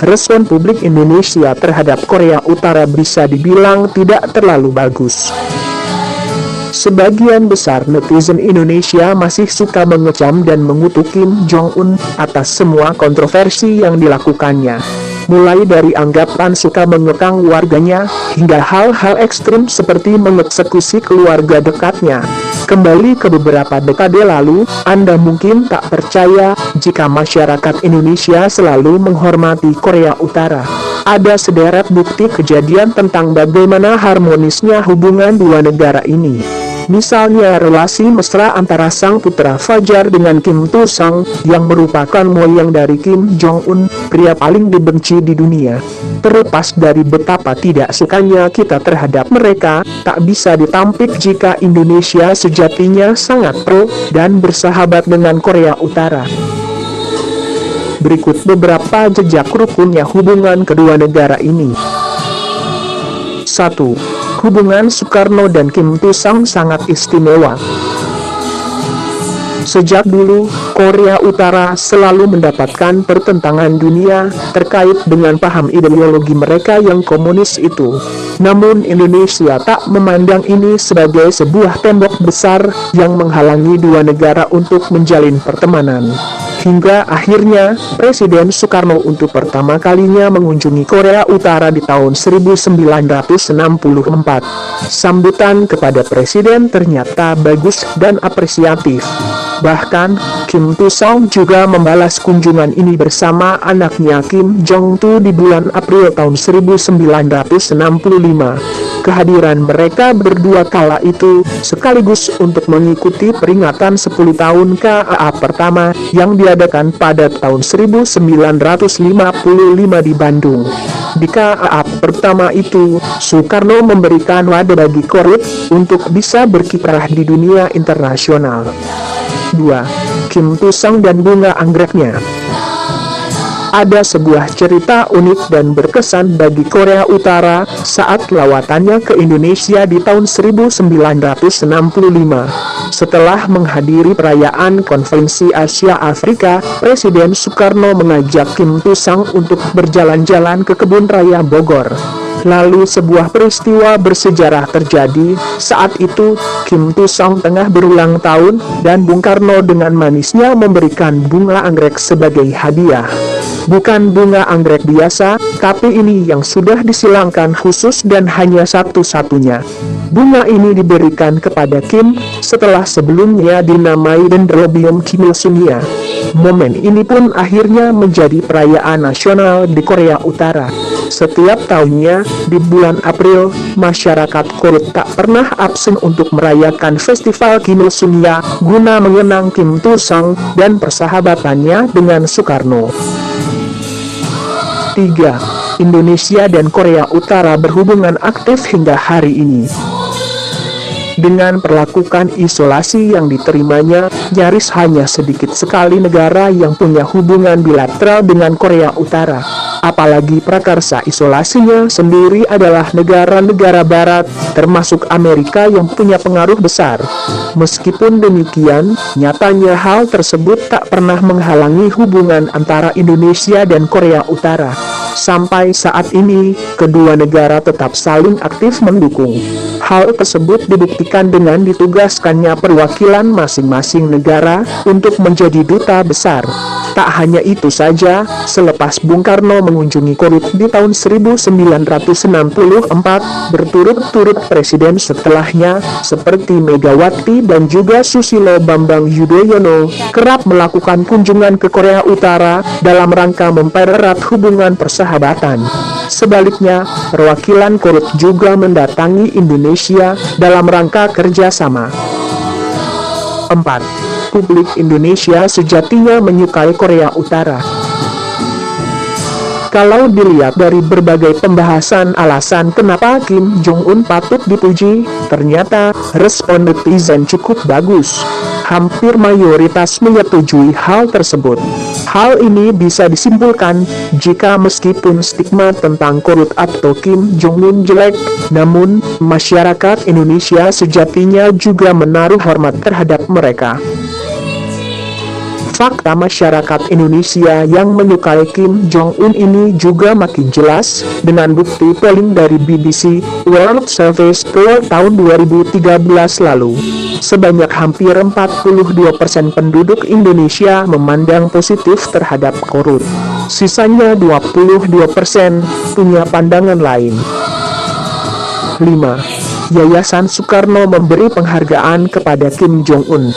respon publik Indonesia terhadap Korea Utara bisa dibilang tidak terlalu bagus. Sebagian besar netizen Indonesia masih suka mengecam dan mengutuk Kim Jong-un atas semua kontroversi yang dilakukannya. Mulai dari anggapan suka mengekang warganya, hingga hal-hal ekstrim seperti mengeksekusi keluarga dekatnya. Kembali ke beberapa dekade lalu, Anda mungkin tak percaya jika masyarakat Indonesia selalu menghormati Korea Utara. Ada sederet bukti kejadian tentang bagaimana harmonisnya hubungan dua negara ini. Misalnya relasi mesra antara sang putra Fajar dengan Kim Tu Sang, yang merupakan moyang dari Kim Jong-un, pria paling dibenci di dunia. Terlepas dari betapa tidak sukanya kita terhadap mereka, tak bisa ditampik jika Indonesia sejatinya sangat pro dan bersahabat dengan Korea Utara. Berikut beberapa jejak rukunnya hubungan kedua negara ini. 1. Hubungan Soekarno dan Kim Tu Sang sangat istimewa. Sejak dulu, Korea Utara selalu mendapatkan pertentangan dunia terkait dengan paham ideologi mereka yang komunis itu. Namun Indonesia tak memandang ini sebagai sebuah tembok besar yang menghalangi dua negara untuk menjalin pertemanan. Hingga akhirnya, Presiden Soekarno untuk pertama kalinya mengunjungi Korea Utara di tahun 1964. Sambutan kepada Presiden ternyata bagus dan apresiatif. Bahkan, Kim Tu Sang juga membalas kunjungan ini bersama anaknya Kim Jong-tu di bulan April tahun 1965. Kehadiran mereka berdua kala itu sekaligus untuk mengikuti peringatan 10 tahun KAA pertama yang diadakan pada tahun 1955 di Bandung. Di KAA pertama itu, Soekarno memberikan wadah bagi Korut untuk bisa berkiprah di dunia internasional. 2. Kim Tu Sang dan bunga anggreknya. Ada sebuah cerita unik dan berkesan bagi Korea Utara saat lawatannya ke Indonesia di tahun 1965. Setelah menghadiri perayaan Konferensi Asia Afrika, Presiden Soekarno mengajak Kim Tu Sang untuk berjalan-jalan ke Kebun Raya Bogor. Lalu sebuah peristiwa bersejarah terjadi. Saat itu, Kim Tu Sang tengah berulang tahun, dan Bung Karno dengan manisnya memberikan bunga anggrek sebagai hadiah. Bukan bunga anggrek biasa, tapi ini yang sudah disilangkan khusus dan hanya satu-satunya. Bunga ini diberikan kepada Kim setelah sebelumnya dinamai Dendrobium kimilsunia. Momen ini pun akhirnya menjadi perayaan nasional di Korea Utara. Setiap tahunnya, di bulan April, masyarakat Korut tak pernah absen untuk merayakan festival Kimilsunia guna mengenang Kim Tu Sang dan persahabatannya dengan Soekarno. 3. Indonesia dan Korea Utara berhubungan aktif hingga hari ini. Dengan perlakukan isolasi yang diterimanya, nyaris hanya sedikit sekali negara yang punya hubungan bilateral dengan Korea Utara. Apalagi prakarsa isolasinya sendiri adalah negara-negara barat, termasuk Amerika yang punya pengaruh besar. Meskipun demikian, nyatanya hal tersebut tak pernah menghalangi hubungan antara Indonesia dan Korea Utara. Sampai saat ini, kedua negara tetap saling aktif mendukung. Hal tersebut dibuktikan dengan ditugaskannya perwakilan masing-masing negara untuk menjadi duta besar. Tak hanya itu saja, selepas Bung Karno mengunjungi Korut di tahun 1964, berturut-turut presiden setelahnya, seperti Megawati dan juga Susilo Bambang Yudhoyono, kerap melakukan kunjungan ke Korea Utara dalam rangka mempererat hubungan persahabatan. Sebaliknya, perwakilan Korut juga mendatangi Indonesia dalam rangka kerjasama. 4. Publik Indonesia sejatinya menyukai Korea Utara. Kalau dilihat dari berbagai pembahasan alasan kenapa Kim Jong-un patut dipuji, ternyata respon netizen cukup bagus. Hampir mayoritas menyetujui hal tersebut. Hal ini bisa disimpulkan jika meskipun stigma tentang Korut atau Kim Jong-un jelek, namun masyarakat Indonesia sejatinya juga menaruh hormat terhadap mereka. fakta masyarakat Indonesia yang menyukai Kim Jong-un ini juga makin jelas, dengan bukti polling dari BBC World Service Poll tahun 2013 lalu. Sebanyak hampir 42% penduduk Indonesia memandang positif terhadap korut. Sisanya 22% punya pandangan lain. 5. Yayasan Soekarno memberi penghargaan kepada Kim Jong-un.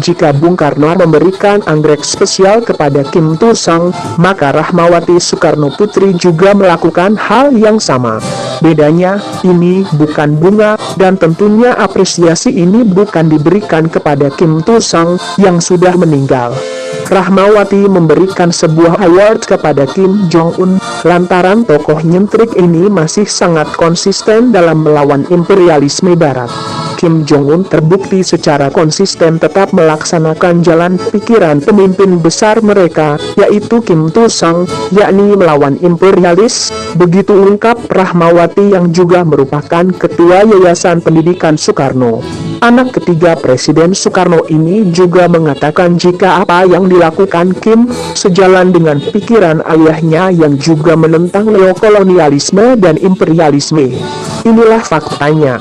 Jika Bung Karno memberikan anggrek spesial kepada Kim Tu Sang, maka Rahmawati Soekarno Putri juga melakukan hal yang sama. Bedanya, ini bukan bunga, dan tentunya apresiasi ini bukan diberikan kepada Kim Tu Sang yang sudah meninggal. Rahmawati memberikan sebuah award kepada Kim Jong-un, lantaran tokoh nyentrik ini masih sangat konsisten dalam melawan imperialisme Barat. Kim Jong-un terbukti secara konsisten tetap melaksanakan jalan pikiran pemimpin besar mereka, yaitu Kim Tu Sang, yakni melawan imperialis. Begitu ungkap Rahmawati yang juga merupakan Ketua Yayasan Pendidikan Soekarno. Anak ketiga Presiden Soekarno ini juga mengatakan jika apa yang dilakukan Kim sejalan dengan pikiran ayahnya yang juga menentang neokolonialisme dan imperialisme. Inilah faktanya.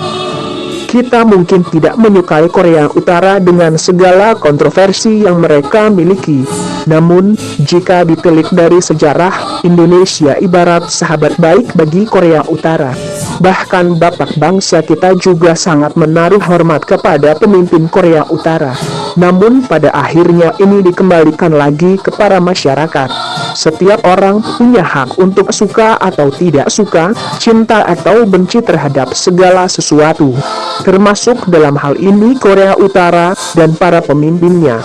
Kita mungkin tidak menyukai Korea Utara dengan segala kontroversi yang mereka miliki. Namun, jika ditelik dari sejarah, Indonesia ibarat sahabat baik bagi Korea Utara. Bahkan bapak bangsa kita juga sangat menaruh hormat kepada pemimpin Korea Utara. Namun pada akhirnya ini dikembalikan lagi kepada masyarakat. Setiap orang punya hak untuk suka atau tidak suka, cinta atau benci terhadap segala sesuatu. Termasuk dalam hal ini Korea Utara dan para pemimpinnya.